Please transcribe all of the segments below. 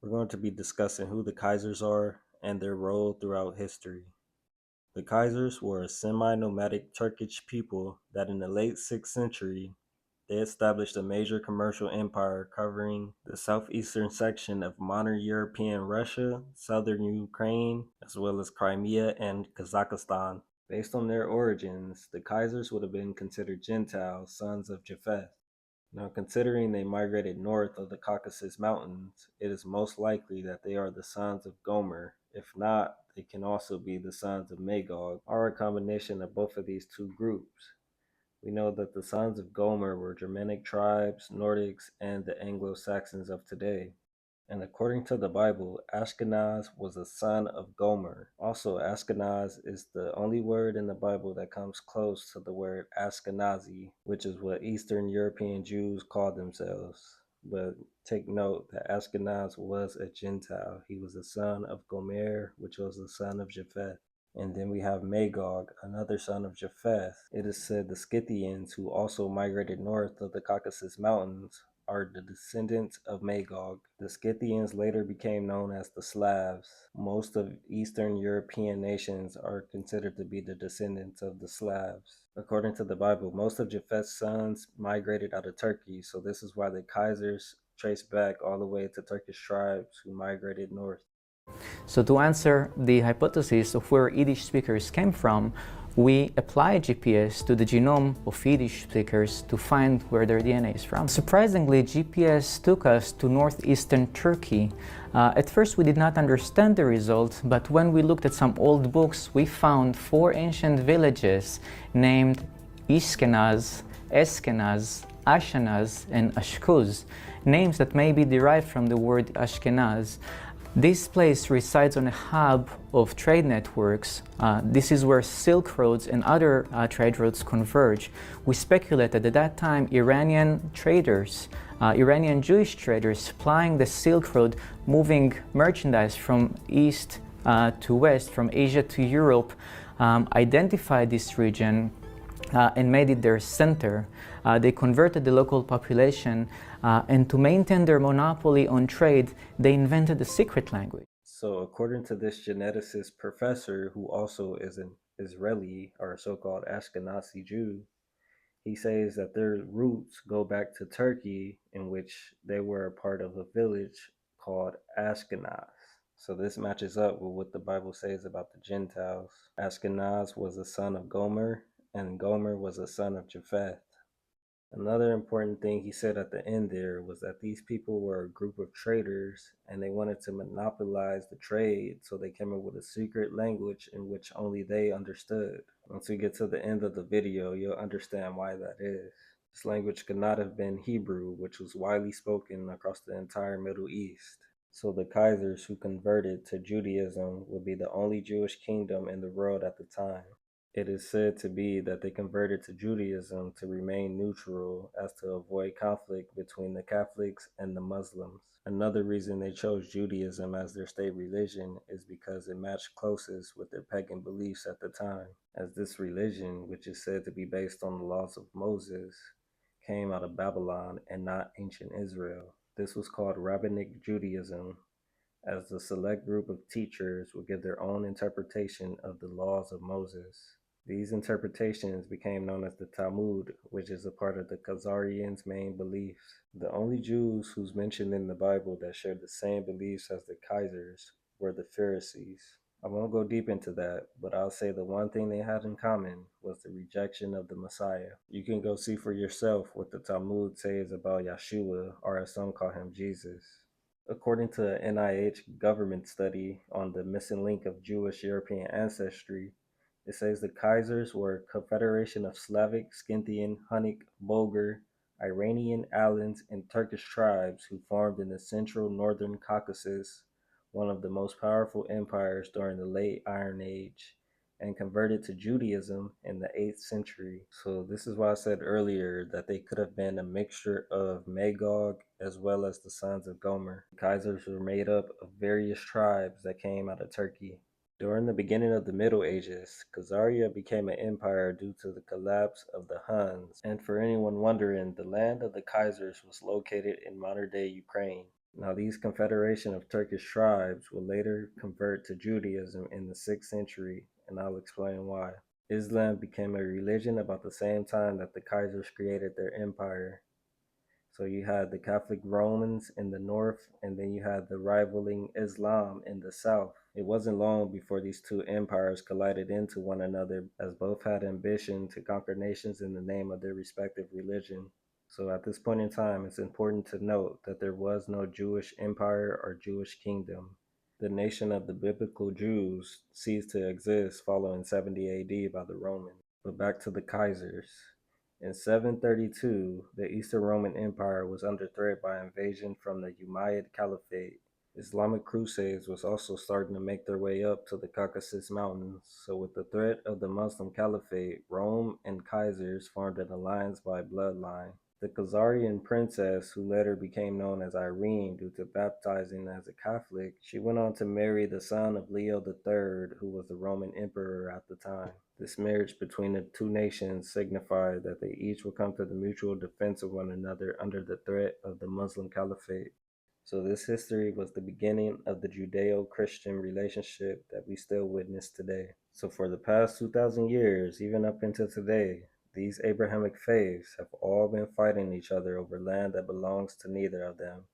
We're going to be discussing who the Khazars are and their role throughout history. The Khazars were a semi-nomadic Turkic people that in the late 6th century, they established a major commercial empire covering the southeastern section of modern European Russia, southern Ukraine, as well as Crimea and Kazakhstan. Based on their origins, the Khazars would have been considered Gentiles, sons of Japheth. Now, considering they migrated north of the Caucasus Mountains, it is most likely that they are the sons of Gomer. If not, they can also be the sons of Magog, or a combination of both of these two groups. We know that the sons of Gomer were Germanic tribes, Nordics, and the Anglo-Saxons of today. And according to the Bible, Ashkenaz was a son of Gomer. Also, Ashkenaz is the only word in the Bible that comes close to the word Ashkenazi, which is what Eastern European Jews call themselves. But take note that Ashkenaz was a Gentile. He was the son of Gomer, which was the son of Japheth. And then we have Magog, another son of Japheth. It is said the Scythians, who also migrated north of the Caucasus Mountains, are the descendants of Magog. The Scythians later became known as the Slavs. Most of Eastern European nations are considered to be the descendants of the Slavs. According to the Bible, most of Japheth's sons migrated out of Turkey, so this is why the Khazars trace back all the way to Turkish tribes who migrated north. So to answer the hypothesis of where Yiddish speakers came from, we applied GPS to the genome of Yiddish speakers to find where their DNA is from. Surprisingly, GPS took us to northeastern Turkey. At first we did not understand the result, but when we looked at some old books, we found 4 ancient villages named Ashkenaz, Askenaz, Ashkenaz, and Ashkuz, names that may be derived from the word Ashkenaz. This place resides on a hub of trade networks. This is where Silk roads and other trade routes converge. We speculate that at that time Iranian traders, Iranian Jewish traders plying the Silk Road, moving merchandise from east to west, from Asia to Europe, identified this region and made it their center. They converted the local population, and to maintain their monopoly on trade, they invented a secret language. So, according to this geneticist professor, who also is an Israeli or a so-called Ashkenazi Jew, he says that their roots go back to Turkey, in which they were a part of a village called Ashkenaz. So this matches up with what the Bible says about the Gentiles. Ashkenaz was a son of Gomer, and Gomer was a son of Japheth. Another important thing he said at the end there was that these people were a group of traders and they wanted to monopolize the trade, so they came up with a secret language in which only they understood. Once we get to the end of the video, you'll understand why that is. This language could not have been Hebrew, which was widely spoken across the entire Middle East. So the Khazars who converted to Judaism would be the only Jewish kingdom in the world at the time. It is said to be that they converted to Judaism to remain neutral as to avoid conflict between the Catholics and the Muslims. Another reason they chose Judaism as their state religion is because it matched closest with their pagan beliefs at the time, as this religion, which is said to be based on the laws of Moses, came out of Babylon and not ancient Israel. This was called Rabbinic Judaism, as the select group of teachers would give their own interpretation of the laws of Moses. These interpretations became known as the Talmud, which is a part of the Khazarians' main beliefs. The only Jews who's mentioned in the Bible that shared the same beliefs as the Khazars were the Pharisees. I won't go deep into that, but I'll say the one thing they had in common was the rejection of the Messiah. You can go see for yourself what the Talmud says about Yeshua, or as some call him, Jesus. According to an NIH government study on the missing link of Jewish European ancestry, it says the Khazars were a confederation of Slavic, Scythian, Hunnic, Bulgar, Iranian, Alans, and Turkish tribes who formed in the central northern Caucasus, one of the most powerful empires during the late Iron Age, and converted to Judaism in the 8th century. So this is why I said earlier that they could have been a mixture of Magog as well as the sons of Gomer. The Khazars were made up of various tribes that came out of Turkey. During the beginning of the Middle Ages, Khazaria became an empire due to the collapse of the Huns. And for anyone wondering, the land of the Khazars was located in modern-day Ukraine. Now, these confederation of Turkish tribes would later convert to Judaism in the 6th century, and I'll explain why. Islam became a religion about the same time that the Khazars created their empire. So you had the Catholic Romans in the north, and then you had the rivaling Islam in the south. It wasn't long before these two empires collided into one another, as both had ambition to conquer nations in the name of their respective religion. So at this point in time, it's important to note that there was no Jewish empire or Jewish kingdom. The nation of the biblical Jews ceased to exist following 70 AD by the Romans. But back to the Khazars. In 732, the Eastern Roman Empire was under threat by invasion from the Umayyad Caliphate. Islamic crusades was also starting to make their way up to the Caucasus Mountains, so with the threat of the Muslim Caliphate, Rome and Khazars formed an alliance by bloodline. The Khazarian princess, who later became known as Irene due to baptizing as a Catholic, she went on to marry the son of Leo III, who was the Roman emperor at the time. This marriage between the two nations signified that they each would come to the mutual defense of one another under the threat of the Muslim Caliphate. So this history was the beginning of the Judeo-Christian relationship that we still witness today. So for the past 2,000 years, even up until today, these Abrahamic faiths have all been fighting each other over land that belongs to neither of them.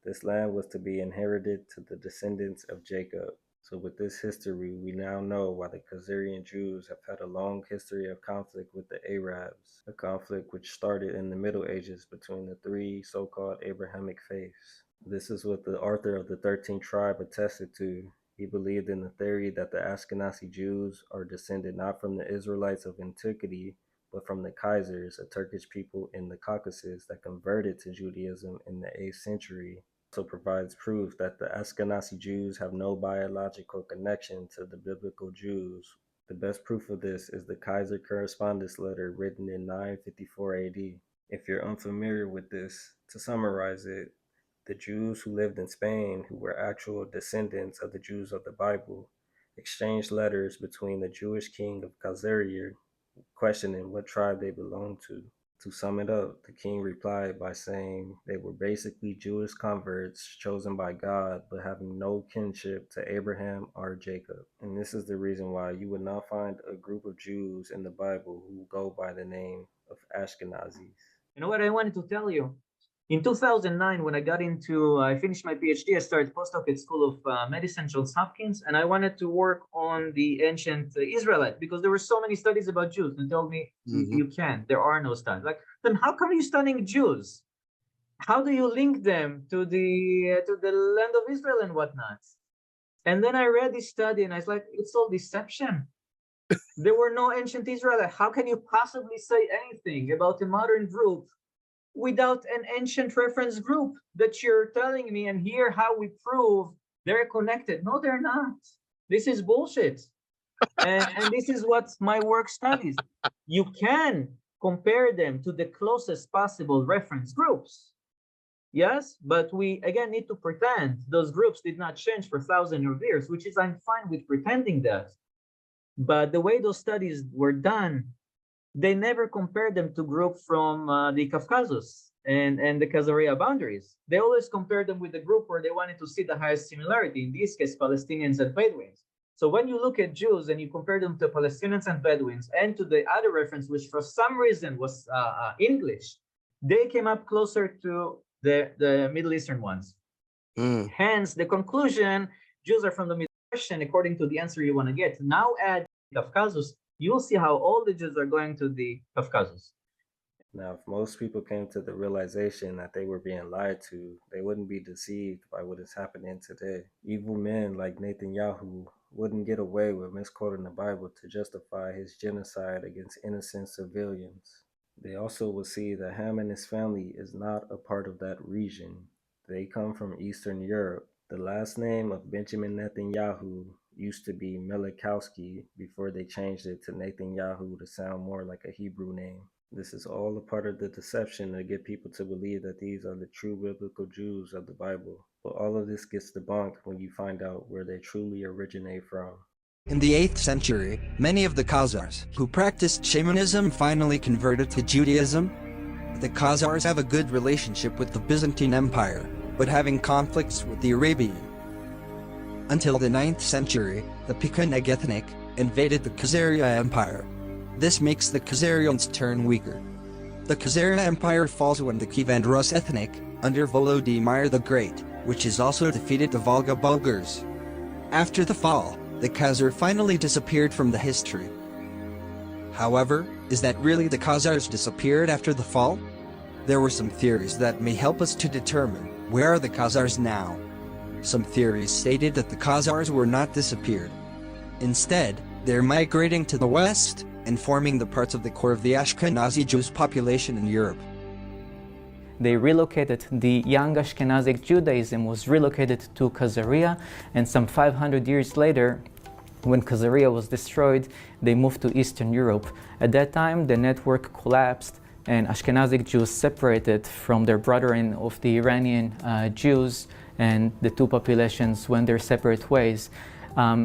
This land was to be inherited to the descendants of Jacob. So with this history, we now know why the Khazarian Jews have had a long history of conflict with the Arabs, a conflict which started in the Middle Ages between the three so-called Abrahamic faiths. This is what the Arthur of the 13th tribe attested to. He believed in the theory that the Ashkenazi Jews are descended not from the Israelites of antiquity, but from the Khazars, a Turkic people in the Caucasus that converted to Judaism in the 8th century. Also provides proof that the Ashkenazi Jews have no biological connection to the biblical Jews. The best proof of this is the Kaiser correspondence letter written in 954 AD. If you're unfamiliar with this, to summarize it, the Jews who lived in Spain, who were actual descendants of the Jews of the Bible, exchanged letters between the Jewish king of Khazaria, questioning what tribe they belonged to. To sum it up, the king replied by saying they were basically Jewish converts chosen by God, but having no kinship to Abraham or Jacob. And this is the reason why you would not find a group of Jews in the Bible who go by the name of Ashkenazis. You know what I wanted to tell you? In 2009, when I finished my PhD, I started postdoc at School of Medicine, Johns Hopkins, and I wanted to work on the ancient Israelite because there were so many studies about Jews. And told me, you can't, there are no studies. Like, then how come you're studying Jews? How do you link them to the land of Israel and whatnot? And then I read this study and I was like, it's all deception. There were no ancient Israelites. How can you possibly say anything about a modern group without an ancient reference group that you're telling me, and here how we prove they're connected? No, they're not. This is bullshit. And this is what my work studies. You can compare them to the closest possible reference groups. Yes, but we again need to pretend those groups did not change for thousands of years, which is I'm fine with pretending that. But the way those studies were done, they never compared them to group from the Caucasus and the Khazaria boundaries. They always compared them with the group where they wanted to see the highest similarity, in this case, Palestinians and Bedouins. So when you look at Jews and you compare them to Palestinians and Bedouins and to the other reference, which for some reason was English, they came up closer to the Middle Eastern ones. Hence, the conclusion, Jews are from the Middle East, according to the answer you want to get. Now add Caucasus, you'll see how all the Jews are going to the Caucasus. Now, if most people came to the realization that they were being lied to, they wouldn't be deceived by what is happening today. Evil men like Netanyahu wouldn't get away with misquoting the Bible to justify his genocide against innocent civilians. They also will see that Ham and his family is not a part of that region. They come from Eastern Europe. The last name of Benjamin Netanyahu used to be Melikowski before they changed it to Netanyahu to sound more like a Hebrew name. This is all a part of the deception to get people to believe that these are the true biblical Jews of the Bible. But all of this gets debunked when you find out where they truly originate from. In the 8th century, many of the Khazars who practiced shamanism finally converted to Judaism. The Khazars have a good relationship with the Byzantine Empire, but having conflicts with the Arabian. Until the 9th century, the Picanic ethnic invaded the Khazaria Empire. This makes the Khazarians turn weaker. The Khazaria Empire falls when the Kiev and Rus ethnic, under Volodymyr the Great, which is also defeated the Volga Bulgars. After the fall, the Khazar finally disappeared from the history. However, is that really the Khazars disappeared after the fall? There were some theories that may help us to determine where are the Khazars now. Some theories stated that the Khazars were not disappeared. Instead, they're migrating to the west and forming the parts of the core of the Ashkenazi Jews population in Europe. They relocated. The young Ashkenazi Judaism was relocated to Khazaria, and some 500 years later, when Khazaria was destroyed, they moved to Eastern Europe. At that time, the network collapsed, and Ashkenazi Jews separated from their brethren of the Iranian Jews, and the two populations went their separate ways.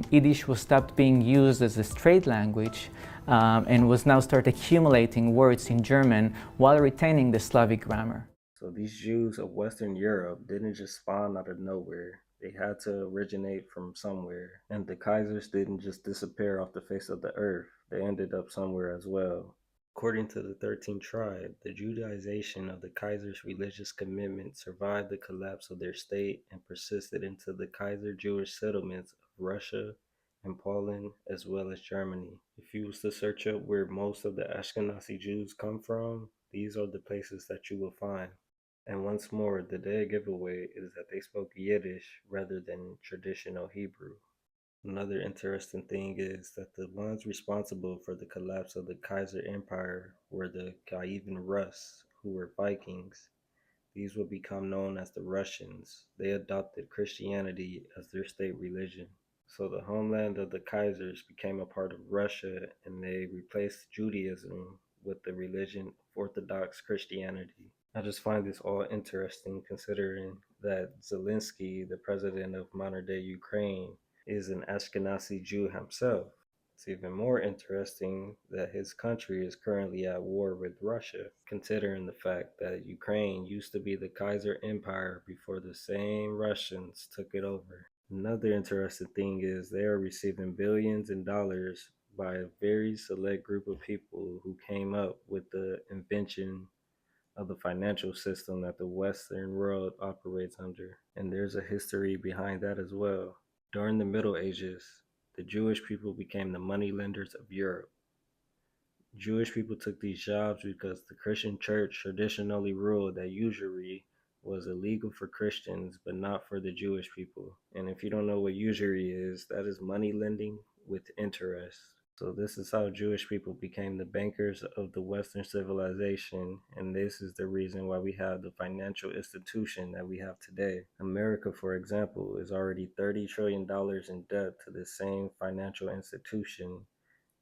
Yiddish was stopped being used as a trade language and was now start accumulating words in German while retaining the Slavic grammar. So these Jews of Western Europe didn't just spawn out of nowhere. They had to originate from somewhere. And the Khazars didn't just disappear off the face of the earth. They ended up somewhere as well. According to the 13th tribe, the Judaization of the Khazars' religious commitment survived the collapse of their state and persisted into the Khazar Jewish settlements of Russia and Poland, as well as Germany. If you was to search up where most of the Ashkenazi Jews come from, these are the places that you will find. And once more, the dead giveaway is that they spoke Yiddish rather than traditional Hebrew. Another interesting thing is that the ones responsible for the collapse of the Kaiser Empire were the Kievan Rus, who were Vikings. These would become known as the Russians. They adopted Christianity as their state religion. So the homeland of the Kaisers became a part of Russia, and they replaced Judaism with the religion of Orthodox Christianity. I just find this all interesting considering that Zelensky, the president of modern-day Ukraine, is an Ashkenazi Jew himself. It's even more interesting that his country is currently at war with Russia, considering the fact that Ukraine used to be the Kaiser Empire before the same Russians took it over. Another interesting thing is they are receiving billions in dollars by a very select group of people who came up with the invention of the financial system that the Western world operates under. And there's a history behind that as well. During the Middle Ages, the Jewish people became the moneylenders of Europe. Jewish people took these jobs because the Christian church traditionally ruled that usury was illegal for Christians but not for the Jewish people. And if you don't know what usury is, that is money lending with interest. So this is how Jewish people became the bankers of the Western civilization, and this is the reason why we have the financial institution that we have today. America, for example, is already $30 trillion in debt to the same financial institution,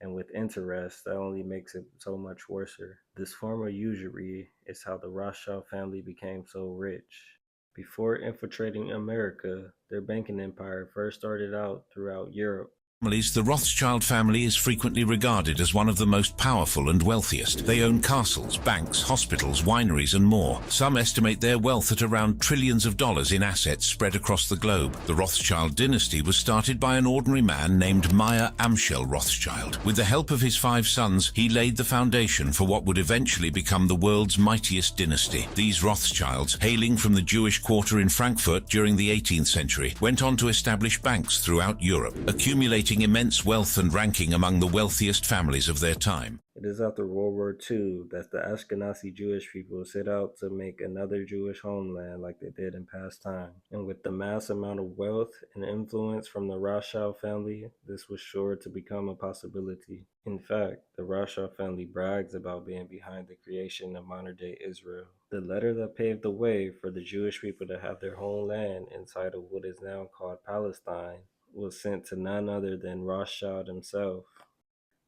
and with interest, that only makes it so much worse. This form of usury is how the Rothschild family became so rich. Before infiltrating America, their banking empire first started out throughout Europe. The Rothschild family is frequently regarded as one of the most powerful and wealthiest. They own castles, banks, hospitals, wineries, and more. Some estimate their wealth at around trillions of dollars in assets spread across the globe. The Rothschild dynasty was started by an ordinary man named Meyer Amschel Rothschild. With the help of his 5 sons, he laid the foundation for what would eventually become the world's mightiest dynasty. These Rothschilds, hailing from the Jewish quarter in Frankfurt during the 18th century, went on to establish banks throughout Europe, accumulating immense wealth and ranking among the wealthiest families of their time. It is after World War II that the Ashkenazi Jewish people set out to make another Jewish homeland like they did in past time. And with the mass amount of wealth and influence from the Rothschild family, this was sure to become a possibility. In fact, the Rothschild family brags about being behind the creation of modern-day Israel. The letter that paved the way for the Jewish people to have their homeland inside of what is now called Palestine was sent to none other than Rothschild himself.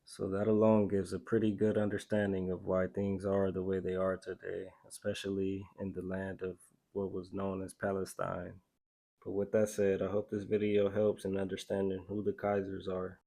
So that alone gives a pretty good understanding of why things are the way they are today, especially in the land of what was known as Palestine. But with that said, I hope this video helps in understanding who the Khazars are.